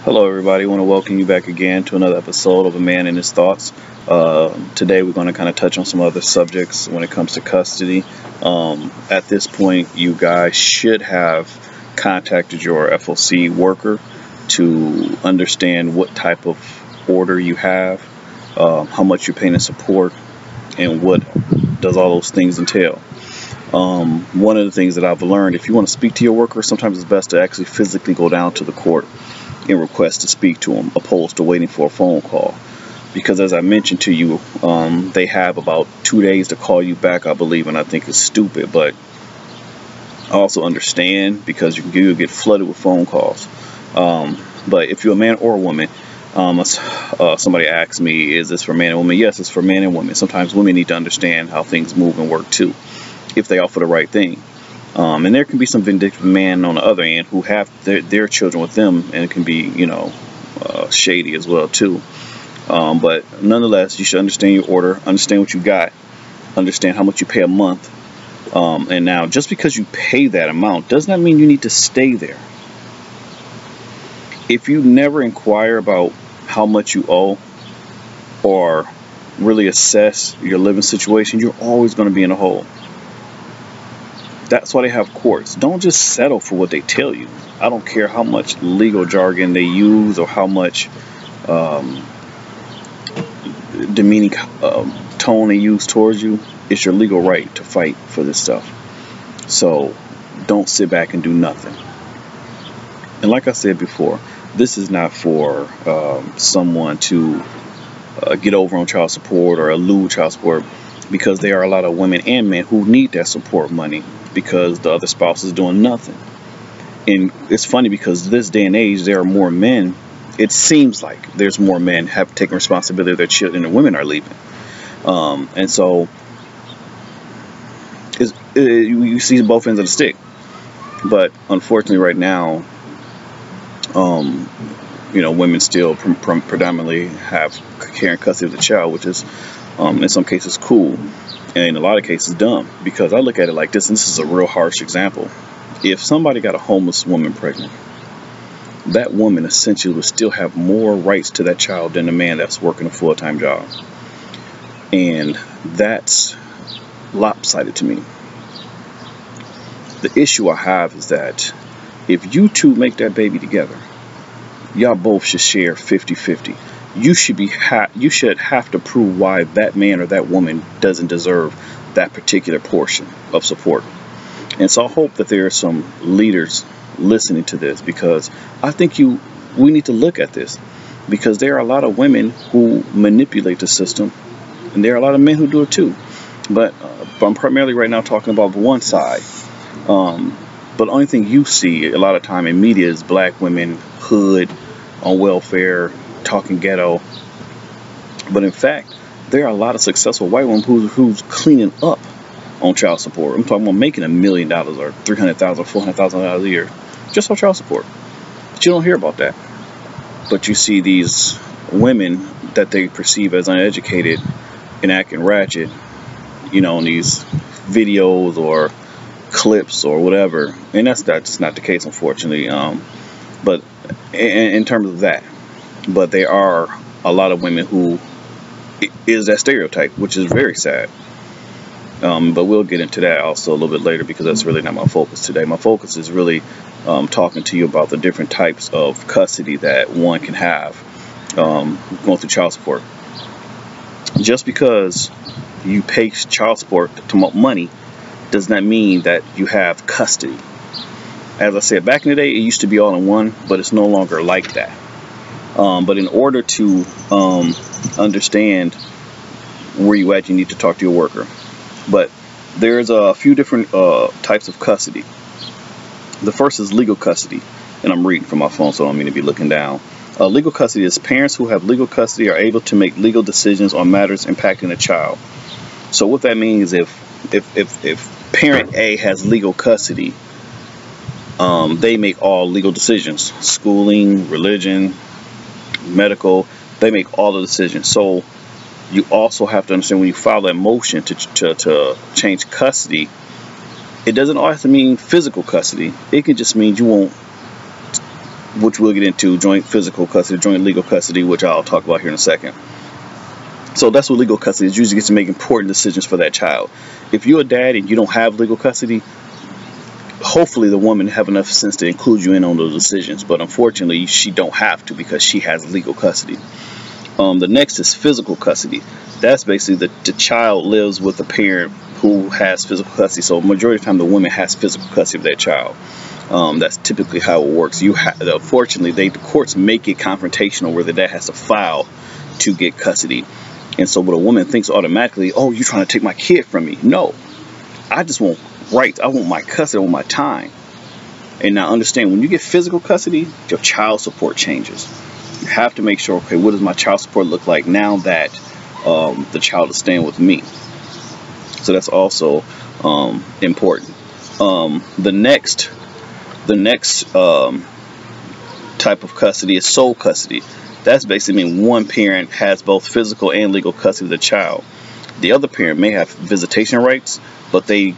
Hello everybody, I want to welcome you back again to another episode of A Man and His Thoughts. Today we're going to kind of touch on some other subjects when it comes to custody. At this point, you guys should have contacted your FOC worker to understand what type of order you have, how much you're paying in support, and what does all those things entail. One of the things that I've learned, if you want to speak to your worker, sometimes it's best to actually physically go down to the court and request to speak to them, opposed to waiting for a phone call. Because as I mentioned to you, they have about 2 days to call you back, I believe, and I think it's stupid, but I also understand because you'll get flooded with phone calls. But if you're a man or a woman, somebody asked me, is this for man and woman? Yes, it's for men and women. Sometimes women need to understand how things move and work too, if they offer the right thing. And there can be some vindictive men on the other end who have their children with them, and it can be, shady as well too. But nonetheless, you should understand your order, understand what you got, understand how much you pay a month. And now, just because you pay that amount does not mean you need to stay there. If you never inquire about how much you owe or really assess your living situation, you're always going to be in a hole. That's why they have courts. Don't just settle for what they tell you. I don't care how much legal jargon they use or how much demeaning tone they use towards you. It's your legal right to fight for this stuff. So don't sit back and do nothing. And like I said before, this is not for someone to get over on child support or elude child support, because there are a lot of women and men who need that support money because the other spouse is doing nothing. And it's funny because this day and age, there are more men. It seems like there's more men have taken responsibility of their children than women are leaving. And so you see both ends of the stick. But unfortunately right now, women still predominantly have care and custody of the child, which is in some cases cool, and in a lot of cases dumb, because I look at it like this, and this is a real harsh example. If somebody got a homeless woman pregnant, that woman essentially would still have more rights to that child than a man that's working a full-time job. And that's lopsided to me. The issue I have is that if you two make that baby together, y'all both should share 50-50. You should have to prove why that man or that woman doesn't deserve that particular portion of support. And so I hope that there are some leaders listening to this, because I think we need to look at this, because there are a lot of women who manipulate the system, and there are a lot of men who do it too. But I'm primarily right now talking about one side. But the only thing you see a lot of time in media is black women, hood, on welfare, talking ghetto. But in fact, there are a lot of successful white women who's cleaning up on child support. I'm talking about making $1 million or $300,000, $400,000 a year just on child support. But you don't hear about that. But you see these women that they perceive as uneducated and acting ratchet, in these videos or clips or whatever. And that's just not the case, unfortunately. But in terms of that, but there are a lot of women who is that stereotype, which is very sad. But we'll get into that also a little bit later, because that's really not my focus today. My focus is really talking to you about the different types of custody that one can have going through child support. Just because you pay child support to money does not mean that you have custody. As I said, back in the day, it used to be all in one, but it's no longer like that. But in order to understand where you at, you need to talk to your worker. But there's a few different types of custody. The first is legal custody, and I'm reading from my phone, so I don't mean to be looking down. Legal custody is parents who have legal custody are able to make legal decisions on matters impacting a child. So what that means is if parent A has legal custody, they make all legal decisions: schooling, religion, medical. They make all the decisions. So you also have to understand, when you file that motion to change custody, it doesn't always mean physical custody. It can just mean you won't which we'll get into, joint physical custody, joint legal custody, which I'll talk about here in a second. So that's what legal custody is. You usually get to make important decisions for that child. If you're a dad and you don't have legal custody, hopefully the woman have enough sense to include you in on those decisions. But unfortunately, she don't have to because she has legal custody. The next is physical custody. That's basically the child lives with a parent who has physical custody. So majority of the time, the woman has physical custody of that child. That's typically how it works. Unfortunately, the courts make it confrontational where the dad has to file to get custody. And so what a woman thinks automatically, oh, you're trying to take my kid from me. No, I just want rights. I want my custody, I want my time. And now understand, when you get physical custody, your child support changes. You have to make sure, okay, what does my child support look like now that the child is staying with me? So that's also important. The next type of custody is sole custody. That's basically mean one parent has both physical and legal custody of the child. The other parent may have visitation rights, but they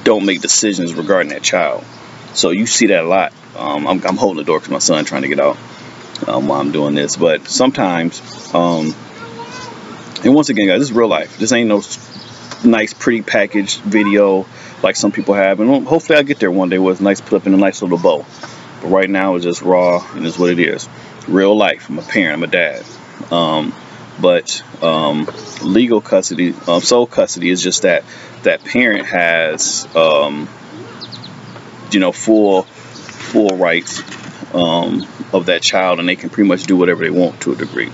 don't make decisions regarding that child. So you see that a lot. I'm holding the door because my son trying to get out while I'm doing this. But sometimes, and once again, guys, this is real life. This ain't no nice, pretty packaged video like some people have. And hopefully I'll get there one day where it's nice, put up in a nice little bow. But right now it's just raw, and it's what it is. Real life. I'm a parent. I'm a dad. Legal custody, sole custody is just that parent has, full rights of that child, and they can pretty much do whatever they want to a degree.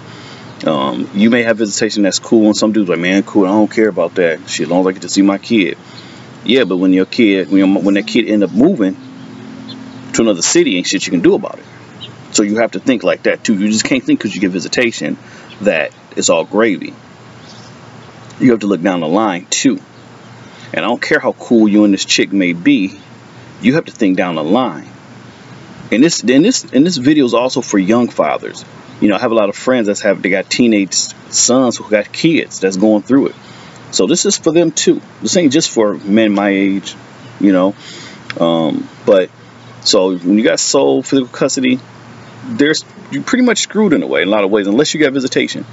You may have visitation, that's cool, and some dudes like, man, cool, I don't care about that. Shit, as long as I get to see my kid. Yeah, but when that kid end up moving to another city, ain't shit you can do about it. So you have to think like that too. You just can't think because you get visitation that it's all gravy. You have to look down the line too. And I don't care how cool you and this chick may be, you have to think down the line. And this video is also for young fathers. You know, I have a lot of friends they got teenage sons who got kids that's going through it. So this is for them too. This ain't just for men my age, But so when you got sole physical custody, you're pretty much screwed in a way, in a lot of ways, unless you got visitation.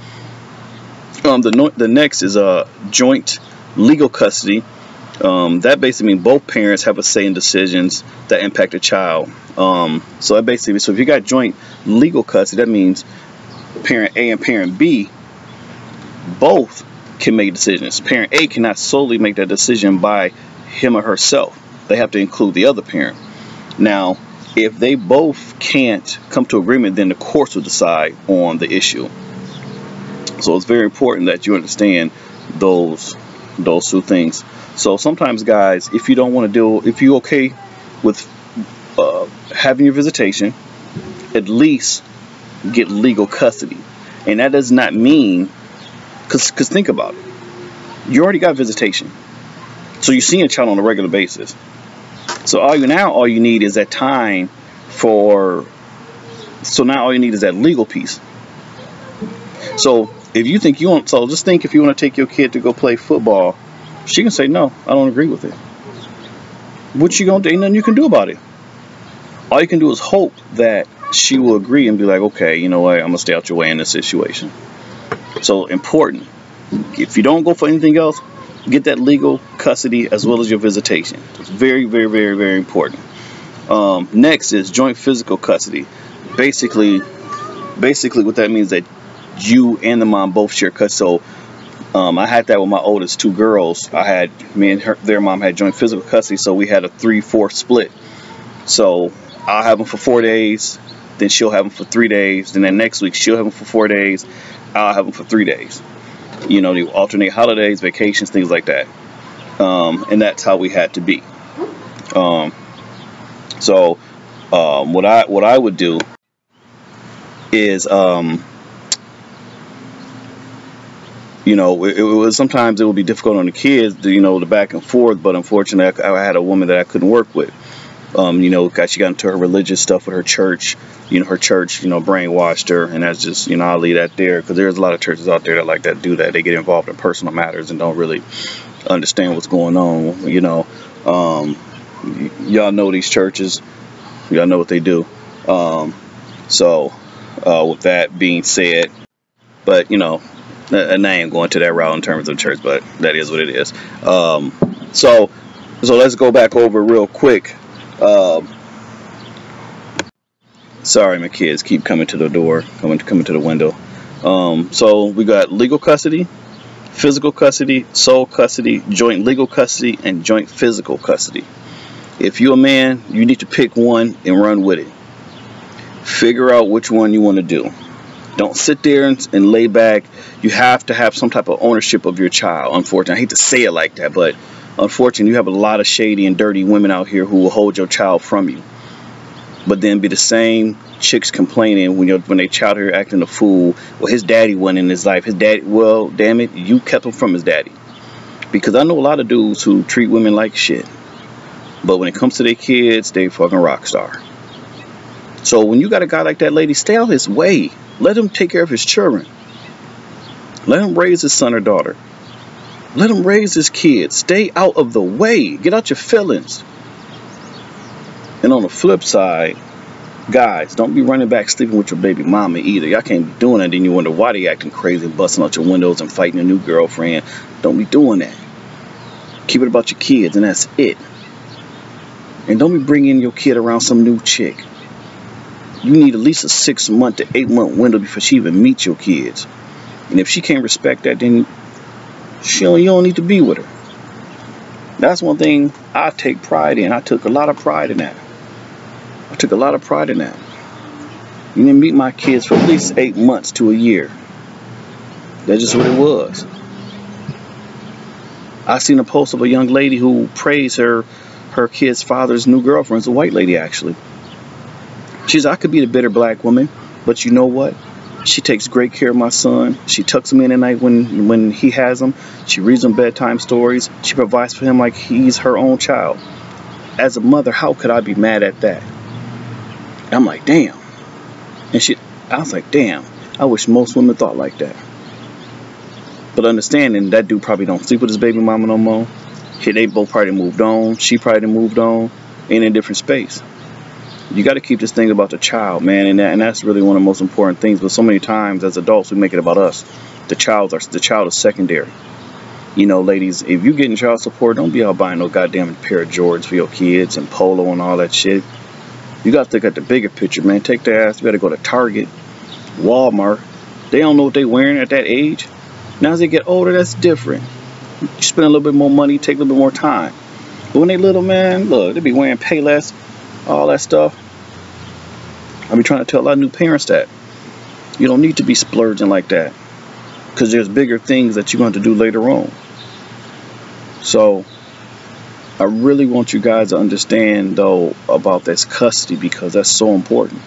The next is joint legal custody. That basically means both parents have a say in decisions that impact a child. So if you got joint legal custody, that means parent A and parent B both can make decisions. Parent A cannot solely make that decision by him or herself. They have to include the other parent. Now, if they both can't come to agreement, then the courts will decide on the issue. So it's very important that you understand those two things. So sometimes, guys, if you don't want to if you're okay with having your visitation, at least get legal custody. And that does not mean, because think about it, you already got visitation, so you're seeing a child on a regular basis. So all you need is that time so now all you need is that legal piece. So if you think just think if you want to take your kid to go play football, she can say, no, I don't agree with it. What you gonna do? Ain't nothing you can do about it. All you can do is hope that she will agree and be like, okay, you know what, I'm gonna stay out your way in this situation. So important. If you don't go for anything else, get that legal custody as well as your visitation. It's very, very, very, very important. Next is joint physical custody. Basically what that means is that you and the mom both share custody. So I had that with my oldest two girls. Me and their mom had joint physical custody, so we had a 3-4 split. So I'll have them for 4 days, then she'll have them for 3 days, then next week she'll have them for 4 days, I'll have them for 3 days. They alternate holidays, vacations, things like that. And that's how we had to be. What I would do is, sometimes it would be difficult on the kids, the back and forth, but unfortunately I had a woman that I couldn't work with. She got into her religious stuff with her church. Her church, brainwashed her, and that's just, I'll leave that there, because there's a lot of churches out there that like that do that. They get involved in personal matters and don't really understand what's going on. Y'all know these churches. Y'all know what they do. So with that being said, but you know, and I ain't going to that route in terms of church, but that is what it is. So let's go back over real quick. Sorry, my kids keep coming to the door, coming to the window. So we got legal custody, physical custody, sole custody, joint legal custody, and joint physical custody. If you're a man, you need to pick one and run with it. Figure out which one you want to do. Don't sit there and lay back. You have to have some type of ownership of your child. Unfortunately, I hate to say it like that, but unfortunately, you have a lot of shady and dirty women out here who will hold your child from you. But then be the same chicks complaining when they child here acting a fool. Well, his daddy wasn't in his life. His daddy, well, damn it, you kept him from his daddy. Because I know a lot of dudes who treat women like shit. But when it comes to their kids, they fucking rock star. So when you got a guy like that, lady, stay out his way. Let him take care of his children. Let him raise his son or daughter. Let him raise his kids. Stay out of the way. Get out your feelings. And on the flip side, guys, don't be running back sleeping with your baby mama either. Y'all can't be doing that. Then you wonder why they acting crazy, busting out your windows and fighting a new girlfriend. Don't be doing that. Keep it about your kids, and that's it. And don't be bringing your kid around some new chick. You need at least a 6-month to 8-month window before she even meets your kids. And if she can't respect that, then you don't need to be with her. That's one thing I take pride in. I took a lot of pride in that. You didn't meet my kids for at least 8 months to a year. That's just what it was. I seen a post of a young lady who praised her kid's father's new girlfriend. It's a white lady, actually. She said, I could be the bitter black woman, but you know what? She takes great care of my son. She tucks him in at night when he has him. She reads him bedtime stories. She provides for him like he's her own child. As a mother, how could I be mad at that? And I'm like, damn. I was like, damn. I wish most women thought like that. But understanding that dude probably don't sleep with his baby mama no more. They both probably moved on. She probably moved on. In a different space. You got to keep this thing about the child, man, and that's really one of the most important things. But so many times as adults, we make it about us. The child is secondary. You know, ladies, if you getting child support, don't be out buying no goddamn pair of Jordans for your kids and Polo and all that shit. You got to look at the bigger picture, man. Take their ass. You got to go to Target, Walmart. They don't know what they wearing at that age. Now as they get older, that's different. You spend a little bit more money, take a little bit more time. But when they little, man, look, they be wearing Payless, all that stuff. I be trying to tell a lot of new parents that you don't need to be splurging like that, because there's bigger things that you're going to do later on. So I really want you guys to understand, though, about this custody, because that's so important.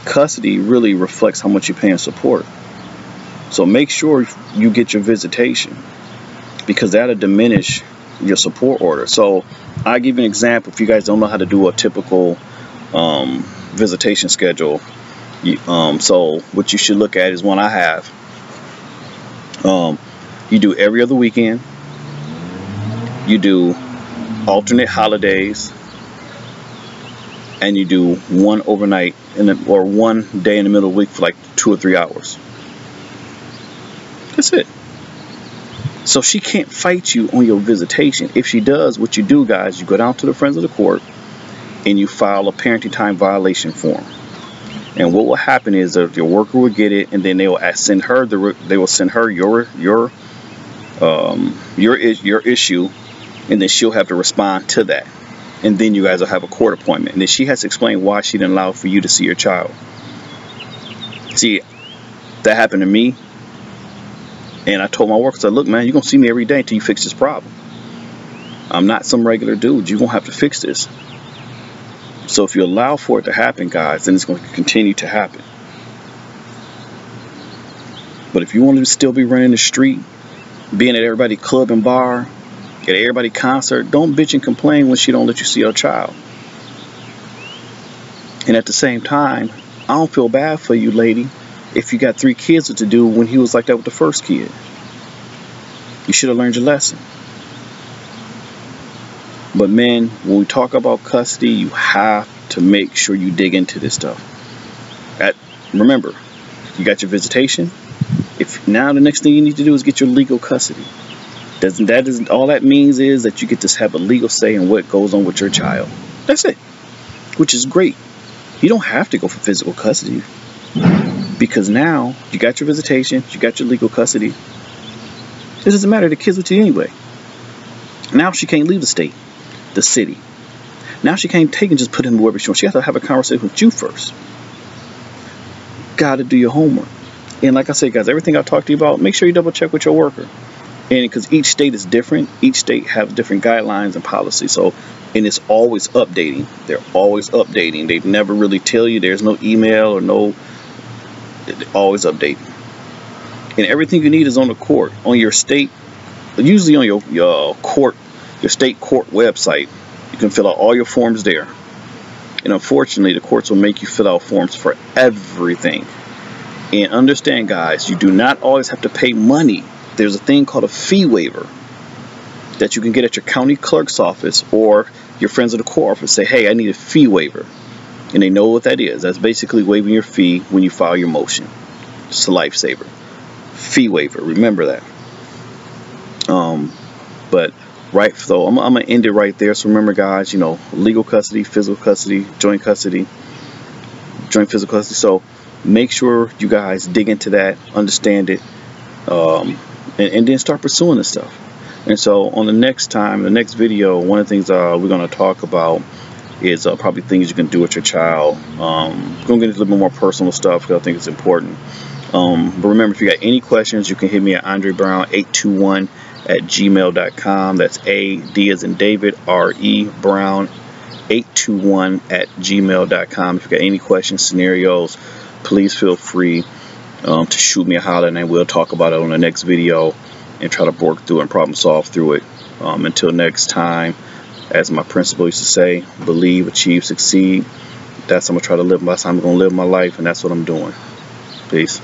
Custody really reflects how much you pay in support. So make sure you get your visitation, because that'll diminish your support order. So I'll give you an example. If you guys don't know how to do a typical visitation schedule, so what you should look at is one I have. You do every other weekend. You do alternate holidays, and you do one overnight or one day in the middle of the week for like 2 or 3 hours. That's it. So she can't fight you on your visitation. If she does, what you do, guys, you go down to the Friends of the Court and you file a parenting time violation form. And what will happen is that your worker will get it, and then they will send her your issue, and then she'll have to respond to that. And then you guys will have a court appointment, and then she has to explain why she didn't allow for you to see your child. See, that happened to me. And I told my worker, I said, look, man, you're going to see me every day until you fix this problem. I'm not some regular dude. You're going to have to fix this. So if you allow for it to happen, guys, then it's going to continue to happen. But if you want to still be running the street, being at everybody's club and bar, at everybody's concert, don't bitch and complain when she don't let you see your child. And at the same time, I don't feel bad for you, lady, if you got 3 kids to do when he was like that with the first kid. You should have learned your lesson. But men, when we talk about custody, you have to make sure you dig into this stuff. Remember, you got your visitation. If now the next thing you need to do is get your legal custody. All that means is that you get to have a legal say in what goes on with your child. That's it, which is great. You don't have to go for physical custody, because now you got your visitation, you got your legal custody. It doesn't matter, the kid's with you anyway. Now she can't leave the state, the city. Now she can't take and just put him wherever she wants. She has to have a conversation with you first. Got to do your homework. And like I said, guys, everything I talked to you about, make sure you double check with your worker. And because each state is different, each state has different guidelines and policies. So, and it's always updating. They're always updating. They never really tell you. There's no email or no. They're always updating. And everything you need is on the court, on your state, usually on your state court website. You can fill out all your forms there. And unfortunately, the courts will make you fill out forms for everything. And understand, guys, you do not always have to pay money. There's a thing called a fee waiver that you can get at your county clerk's office, or your friends at the court office say, hey, I need a fee waiver. And they know what that is. That's basically waiving your fee when you file your motion. It's a lifesaver. Fee waiver. Remember that. But right, so I'm going to end it right there. So remember, guys, you know, legal custody, physical custody, joint custody, joint physical custody. So make sure you guys dig into that, understand it, and then start pursuing this stuff. And so on the next time, the next video, one of the things we're going to talk about is probably things you can do with your child. We're going to get into a little bit more personal stuff because I think it's important. But remember, if you got any questions, you can hit me at andrebrown821@gmail.com. That's A-D as in David, R-E, Brown821@gmail.com. If you got any questions, scenarios, please feel free to shoot me a holler, and we'll talk about it on the next video and try to work through and problem solve through it. Until next time, as my principal used to say, believe, achieve, succeed. That's how I'm going to try to live. That's how I'm going to live my life, and that's what I'm doing. Peace.